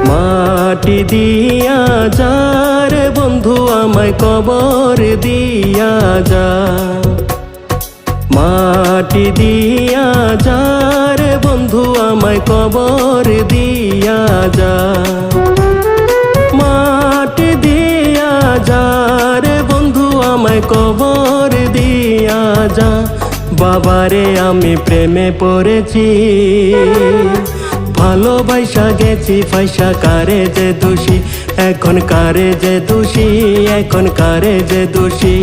মাটি দিয়া যা রে বন্ধু আমায় কবর দিয়া যা, মাটি দিয়া যা রে বন্ধু আমায় কবর দিয়া যা, মাটি দিয়া যা রে বন্ধু আমায় কবর দিয়া যা। বাবারে আমি প্রেমে পড়েছি, ভালোবাসা গেছি পয়সা কারে যে দোষী, এখন কারে যে দোষী, এখন কারে যে দোষী।